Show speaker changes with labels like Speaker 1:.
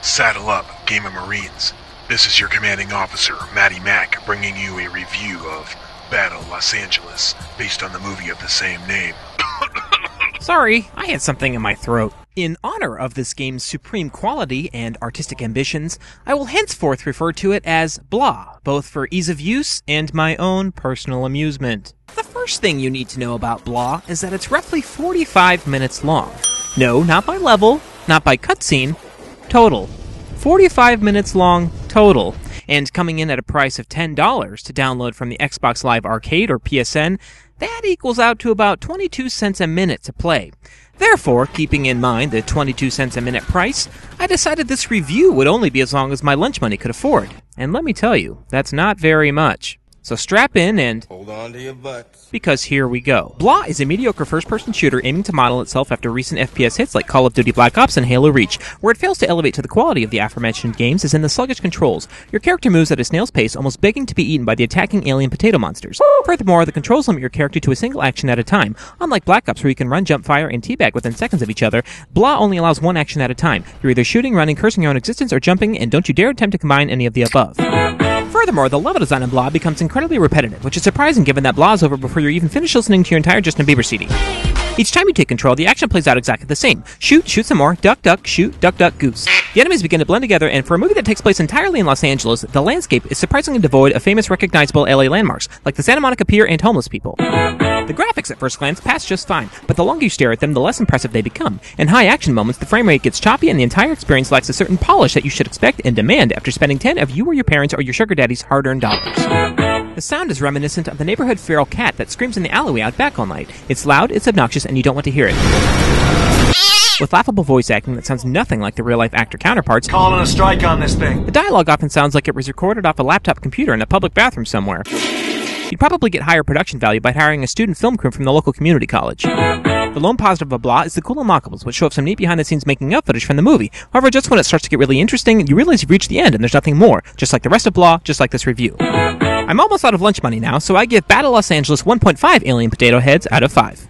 Speaker 1: Saddle up, Game of Marines. This is your commanding officer, Matty Mac, bringing you a review of Battle Los Angeles, based on the movie of the same name.
Speaker 2: Sorry, I had something in my throat. In honor of this game's supreme quality and artistic ambitions, I will henceforth refer to it as blah, both for ease of use and my own personal amusement. The first thing you need to know about blah is that it's roughly 45 minutes long. No, not by level, not by cutscene, total. 45 minutes long total, and coming in at a price of $10 to download from the Xbox Live Arcade or PSN, that equals out to about 22 cents a minute to play. Therefore, keeping in mind the 22 cents a minute price, I decided this review would only be as long as my lunch money could afford. And let me tell you, that's not very much. So strap in and
Speaker 3: hold on to your butts,
Speaker 2: because here we go. Blah is a mediocre first-person shooter aiming to model itself after recent FPS hits like Call of Duty Black Ops and Halo Reach. Where it fails to elevate to the quality of the aforementioned games is in the sluggish controls. Your character moves at a snail's pace, almost begging to be eaten by the attacking alien potato monsters. Furthermore, the controls limit your character to a single action at a time. Unlike Black Ops, where you can run, jump, fire, and teabag within seconds of each other, Blah only allows one action at a time. You're either shooting, running, cursing your own existence, or jumping, and don't you dare attempt to combine any of the above. Furthermore, the level design in Blah becomes incredibly repetitive, which is surprising given that Blah is over before you're even finished listening to your entire Justin Bieber CD. Each time you take control, the action plays out exactly the same. Shoot, shoot some more, duck, duck, shoot, duck, duck, goose. The enemies begin to blend together, and for a movie that takes place entirely in Los Angeles, the landscape is surprisingly devoid of famous recognizable LA landmarks, like the Santa Monica Pier and homeless people. The graphics at first glance pass just fine, but the longer you stare at them, the less impressive they become. In high action moments, the frame rate gets choppy and the entire experience lacks a certain polish that you should expect and demand after spending 10 of you or your parents or your sugar daddy's hard-earned dollars. The sound is reminiscent of the neighborhood feral cat that screams in the alleyway out back all night. It's loud, it's obnoxious, and you don't want to hear it. With laughable voice acting that sounds nothing like the real-life actor counterparts.
Speaker 4: Calling a strike on this thing.
Speaker 2: The dialogue often sounds like it was recorded off a laptop computer in a public bathroom somewhere. You'd probably get higher production value by hiring a student film crew from the local community college. The lone positive of Blah is the cool unlockables, which show up some neat behind-the-scenes making-of footage from the movie. However, just when it starts to get really interesting, you realize you've reached the end and there's nothing more, just like the rest of Blah, just like this review. I'm almost out of lunch money now, so I give Battle Los Angeles 1.5 alien potato heads out of 5.